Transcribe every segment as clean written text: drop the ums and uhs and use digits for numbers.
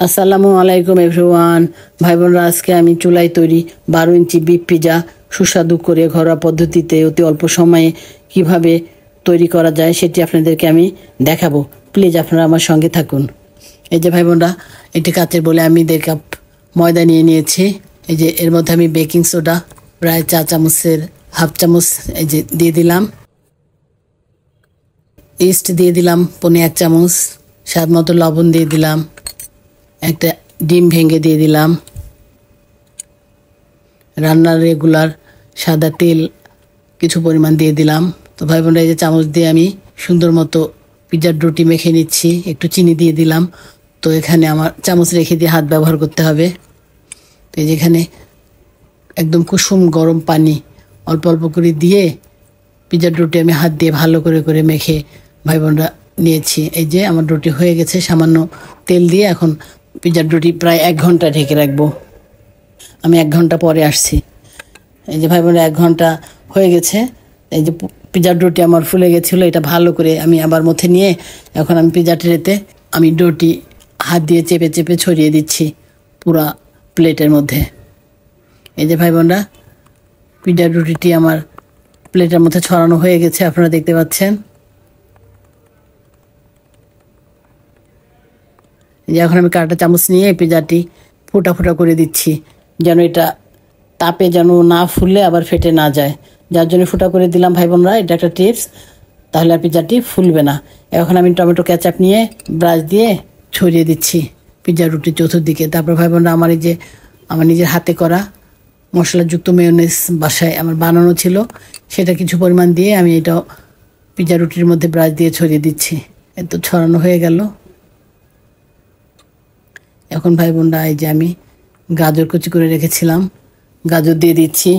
আসসালামু আলাইকুম এভরিওয়ান। ভাই বোনরা, আজকে আমি চুলায় তৈরি 12 ইঞ্চি বিফ পিজা সুস্বাদু করে ঘরোয়া পদ্ধতিতে অতি অল্প সময়ে কিভাবে তৈরি করা যায় সেটি আপনাদেরকে আমি দেখাবো। প্লিজ আপনারা আমার সঙ্গে থাকুন। এই যে ভাই বোনরা, এটি কাচের বলে আমি 1.5 কাপ ময়দা নিয়ে নিয়েছি। এই যে এর মধ্যে আমি বেকিং সোডা প্রায় 4 চামচের হাফ চামচ এই যে দিয়ে দিলাম। ইস্ট দিয়ে দিলাম 1.25 চামচ। স্বাদ মতো লবণ দিয়ে দিলাম। একটা ডিম ভেঙে দিয়ে দিলাম। রান্নার রেগুলার সাদা তেল কিছু পরিমাণ দিয়ে দিলাম। তো ভাই বোনরা, এই যে চামচ দিয়ে আমি সুন্দর মতো পিৎজার ডোটি মেখে নিচ্ছি। একটু চিনি দিয়ে দিলাম। তো এখানে আমার চামচ রেখে দিয়ে হাত ব্যবহার করতে হবে। তো এই যেখানে একদম কুসুম গরম পানি অল্প অল্প করে দিয়ে পিৎজার ডোটি আমি হাত দিয়ে ভালো করে করে মেখে ভাই বোনরা নিয়েছি। এই যে আমার ডোটি হয়ে গেছে। সামান্য তেল দিয়ে এখন পিৎজার ডোটি প্রায় 1 ঘন্টা ঢেকে রাখবো। আমি 1 ঘন্টা পরে আসছি। এই যে ভাই বোনরা, 1 ঘন্টা হয়ে গেছে। এই যে পিৎজার ডোটি আমার ফুলে গেছিলো, এটা ভালো করে আমি আবার মধ্যে নিয়ে এখন আমি পিৎজা ট্রেতে আমি ডোটি হাত দিয়ে চেপে চেপে ছড়িয়ে দিচ্ছি পুরা প্লেটের মধ্যে। এই যে ভাই বোনরা, পিৎজার ডোটিটি আমার প্লেটের মধ্যে ছড়ানো হয়ে গেছে, আপনারা দেখতে পাচ্ছেন। এখন আমি কাঁটা চামচ নিয়ে পিৎজাটি ফোটা ফোটা করে দিচ্ছি, যেন এটা তাপে যেন না ফুলে আবার ফেটে না যায়। যার জন্য ফোটা করে দিলাম ভাই বোনরা, এটা একটা টিপস, তাহলে আর পিৎজাটি ফুলবে না। এখন আমি টমেটো কেচাপ নিয়ে ব্রাশ দিয়ে ছড়িয়ে দিচ্ছি পিৎজা রুটির চতুর্দিকে। তারপর ভাই বোনরা, আমার এই যে আমার নিজের হাতে করা মশলাযুক্ত মেয়োনেজ বাসায় আমার বানানো ছিল, সেটা কিছু পরিমাণ দিয়ে আমি এটা পিৎজা রুটির মধ্যে ব্রাশ দিয়ে ছড়িয়ে দিচ্ছি। এত ছড়ানো হয়ে গেল। এখন ভাই বোনরা, এই যে আমি গাজর কুচি করে রেখেছিলাম, গাজর দিয়ে দিচ্ছি।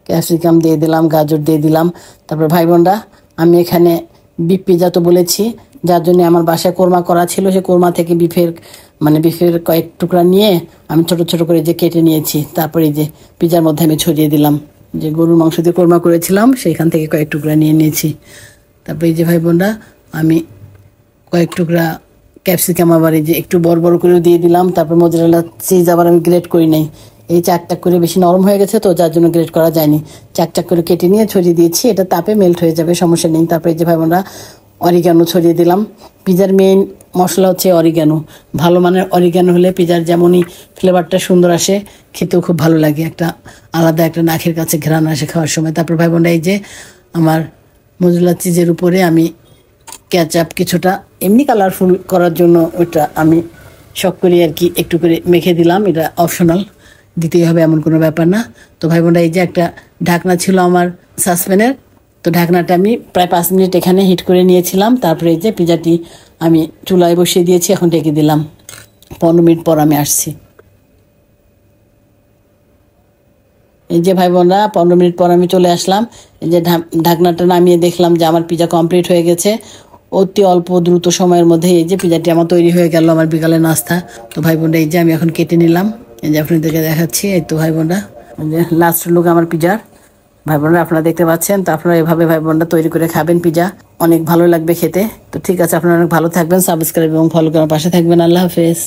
ক্যাপসিকাম দিয়ে দিলাম, গাজর দিয়ে দিলাম। তারপর ভাই বোনরা, আমি এখানে বিফ পিৎজা তো বলেছি, যার জন্য আমার বাসায় কোরমা করা ছিল, সেই কোরমা থেকে বিফের কয়েক টুকরা নিয়ে আমি ছোট ছোট করে যে কেটে নিয়েছি। তারপরে এই যে পিৎজার মধ্যে আমি ছড়িয়ে দিলাম। যে গরুর মাংস দিয়ে কোরমা করেছিলাম সেইখান থেকে কয়েক টুকরা নিয়ে নিয়েছি। তারপরে এই যে ভাই বোনরা, আমি কয়েক টুকরা ক্যাপসিকাম আবার এই যে একটু বড় বড় করেও দিয়ে দিলাম। তারপর মোজারেলা চিজ আবার আমি গ্রেট করি নাই, এই চাকচাক করে বেশি নরম হয়ে গেছে তো যার জন্য গ্রেট করা যায়নি। চাকচাক করে কেটে নিয়ে ছড়িয়ে দিয়েছি, এটা তাপে মেল্ট হয়ে যাবে, সমস্যা নেই। তারপরে এই যে ভাই বোনরা, অরিগ্যানো ছড়িয়ে দিলাম। পিৎজার মেইন মশলা হচ্ছে অরিগ্যানো। ভালো মানের অরিগ্যানো হলে পিৎজার যেমনই ফ্লেভারটা সুন্দর আসে, খেতেও খুব ভালো লাগে, একটা আলাদা একটা নাকের কাছে ঘ্রাণ আসে খাওয়ার সময়। তারপর ভাই বোনরা, এই যে আমার মোজারেলা চিজের উপরে আমি কেচাপ কিছুটা এমনি কালারফুল করার জন্য ওইটা আমি শখ করি আর কি একটু করে মেখে দিলাম। এটা অপশনাল, দিতেই হবে এমন কোনো ব্যাপার না। তো ভাই বোনরা, এই যে একটা ঢাকনা ছিল আমার সাসপ্যানের, তো ঢাকনাটা আমি প্রায় 5 মিনিট এখানে হিট করে নিয়েছিলাম। তারপরে এই যে পিৎজাটি আমি চুলায় বসিয়ে দিয়েছি, এখন ঢেকে দিলাম। 15 মিনিট পর আমি আসছি। এই যে ভাই বোনরা, 15 মিনিট পর আমি চলে আসলাম। এই যে ঢাকনাটা নামিয়ে দেখলাম যে আমার পিৎজা কমপ্লিট হয়ে গেছে। অতি অল্প দ্রুত সময়ের মধ্যে এই যে পিৎজাটি আমার তৈরি হয়ে গেল, আমার বিকালের নাস্তা। তো ভাই বোনরা, এই যে আমি এখন কেটে নিলাম, এই যে আপনাদেরকে দেখাচ্ছি। এই তো ভাই বোনরা, যে লাস্ট লুক আমার পিৎজার। ভাই বোনরা, আপনারা দেখতে পাচ্ছেন। তো আপনারা এভাবে ভাই বোনরা তৈরি করে খাবেন পিৎজা, অনেক ভালো লাগবে খেতে। তো ঠিক আছে, আপনারা অনেক ভালো থাকবেন, সাবস্ক্রাইব এবং ফলো করার পাশে থাকবেন। আল্লাহ হাফেজ।